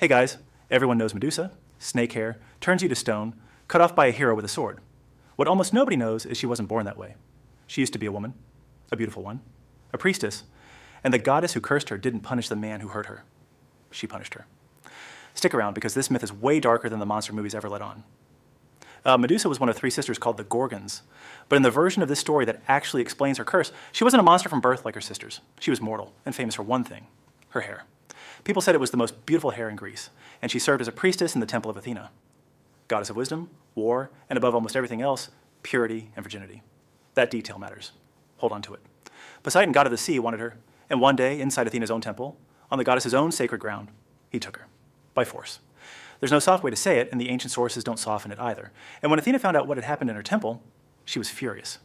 Hey guys, everyone knows Medusa, snake hair, turns you to stone, cut off by a hero with a sword. What almost nobody knows is she wasn't born that way. She used to be a woman, a beautiful one, a priestess, and the goddess who cursed her didn't punish the man who hurt her. She punished her. Stick around because this myth is way darker than the monster movies ever let on. Medusa was one of three sisters called the Gorgons, but in the version of this story that actually explains her curse, she wasn't a monster from birth like her sisters. She was mortal and famous for one thing, her hair. People said it was the most beautiful hair in Greece, and she served as a priestess in the temple of Athena. Goddess of wisdom, war, and above almost everything else, purity and virginity. That detail matters. Hold on to it. Poseidon, god of the sea, wanted her, and one day, inside Athena's own temple, on the goddess's own sacred ground, he took her, by force. There's no soft way to say it, and the ancient sources don't soften it either. And when Athena found out what had happened in her temple, she was furious.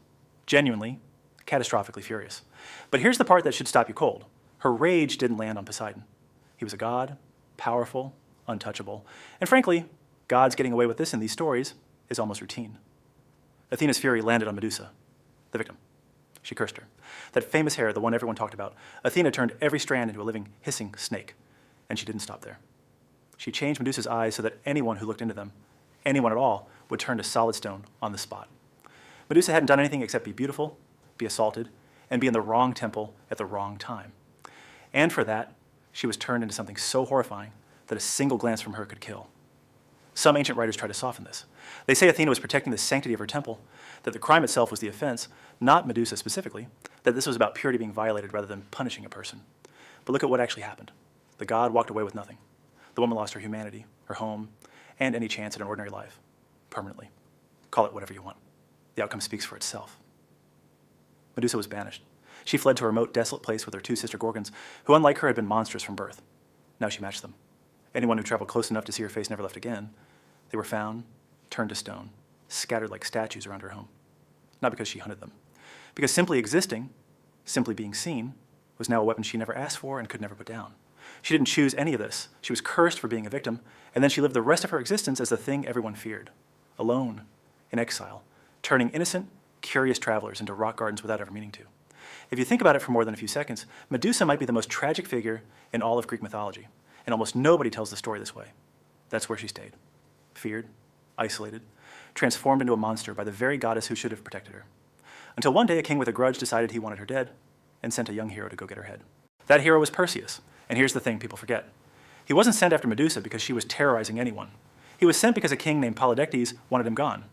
Genuinely, catastrophically furious. But here's the part that should stop you cold. Her rage didn't land on Poseidon. He was a god, powerful, untouchable. And frankly, gods getting away with this in these stories is almost routine. Athena's fury landed on Medusa, the victim. She cursed her. That famous hair, the one everyone talked about, Athena turned every strand into a living, hissing snake. And she didn't stop there. She changed Medusa's eyes so that anyone who looked into them, anyone at all, would turn to solid stone on the spot. Medusa hadn't done anything except be beautiful, be assaulted, and be in the wrong temple at the wrong time. And for that, she was turned into something so horrifying that a single glance from her could kill. Some ancient writers try to soften this. They say Athena was protecting the sanctity of her temple, that the crime itself was the offense, not Medusa specifically, that this was about purity being violated rather than punishing a person. But look at what actually happened. The god walked away with nothing. The woman lost her humanity, her home, and any chance at an ordinary life, permanently. Call it whatever you want. The outcome speaks for itself. Medusa was banished. She fled to a remote, desolate place with her two sister Gorgons, who unlike her had been monstrous from birth. Now she matched them. Anyone who traveled close enough to see her face never left again. They were found, turned to stone, scattered like statues around her home. Not because she hunted them. Because simply existing, simply being seen, was now a weapon she never asked for and could never put down. She didn't choose any of this. She was cursed for being a victim, and then she lived the rest of her existence as the thing everyone feared. Alone, in exile, turning innocent, curious travelers into rock gardens without ever meaning to. If you think about it for more than a few seconds, Medusa might be the most tragic figure in all of Greek mythology, and almost nobody tells the story this way. That's where she stayed. Feared, isolated, transformed into a monster by the very goddess who should have protected her. Until one day a king with a grudge decided he wanted her dead and sent a young hero to go get her head. That hero was Perseus, and here's the thing people forget. He wasn't sent after Medusa because she was terrorizing anyone. He was sent because a king named Polydectes wanted him gone.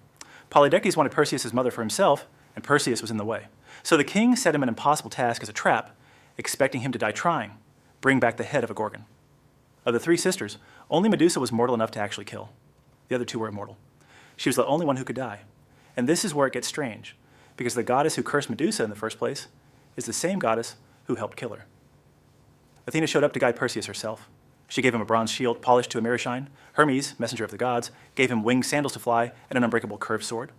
Polydectes wanted Perseus' mother for himself, and Perseus was in the way. So the king set him an impossible task as a trap, expecting him to die trying, bring back the head of a Gorgon. Of the three sisters, only Medusa was mortal enough to actually kill. The other two were immortal. She was the only one who could die. And this is where it gets strange, because the goddess who cursed Medusa in the first place is the same goddess who helped kill her. Athena showed up to guide Perseus herself. She gave him a bronze shield polished to a mirror shine. Hermes, messenger of the gods, gave him winged sandals to fly and an unbreakable curved sword.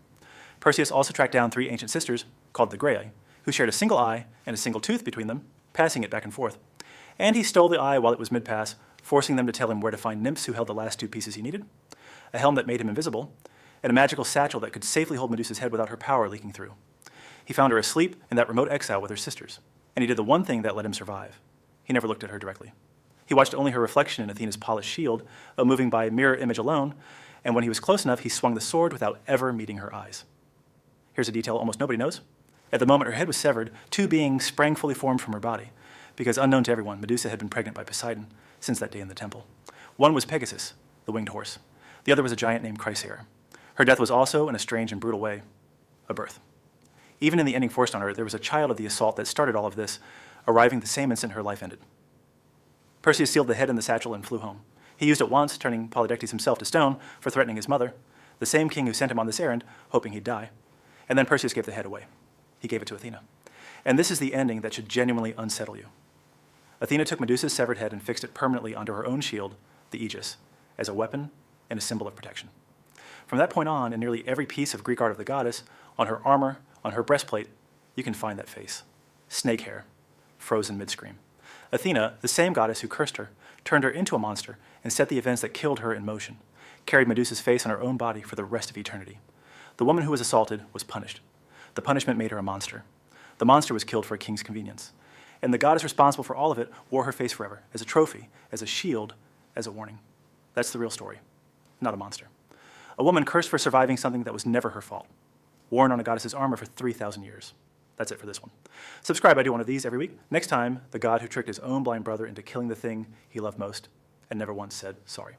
Perseus also tracked down three ancient sisters, called the Graeae, who shared a single eye and a single tooth between them, passing it back and forth. And he stole the eye while it was mid-pass, forcing them to tell him where to find nymphs who held the last two pieces he needed, a helm that made him invisible, and a magical satchel that could safely hold Medusa's head without her power leaking through. He found her asleep in that remote exile with her sisters, and he did the one thing that let him survive. He never looked at her directly. He watched only her reflection in Athena's polished shield, moving by mirror image alone, and when he was close enough, he swung the sword without ever meeting her eyes. Here's a detail almost nobody knows. At the moment her head was severed, two beings sprang fully formed from her body, because unknown to everyone, Medusa had been pregnant by Poseidon since that day in the temple. One was Pegasus, the winged horse. The other was a giant named Chrysaor. Her death was also, in a strange and brutal way, a birth. Even in the ending forced on her, there was a child of the assault that started all of this, arriving the same instant her life ended. Perseus sealed the head in the satchel and flew home. He used it once, turning Polydectes himself to stone for threatening his mother, the same king who sent him on this errand, hoping he'd die. And then Perseus gave the head away. He gave it to Athena. And this is the ending that should genuinely unsettle you. Athena took Medusa's severed head and fixed it permanently onto her own shield, the Aegis, as a weapon and a symbol of protection. From that point on, in nearly every piece of Greek art of the goddess, on her armor, on her breastplate, you can find that face. Snake hair, frozen mid-scream. Athena, the same goddess who cursed her, turned her into a monster and set the events that killed her in motion, carried Medusa's face on her own body for the rest of eternity. The woman who was assaulted was punished. The punishment made her a monster. The monster was killed for a king's convenience. And the goddess responsible for all of it wore her face forever, as a trophy, as a shield, as a warning. That's the real story, not a monster. A woman cursed for surviving something that was never her fault, worn on a goddess's armor for 3,000 years. That's it for this one. Subscribe, I do one of these every week. Next time, the god who tricked his own blind brother into killing the thing he loved most and never once said sorry.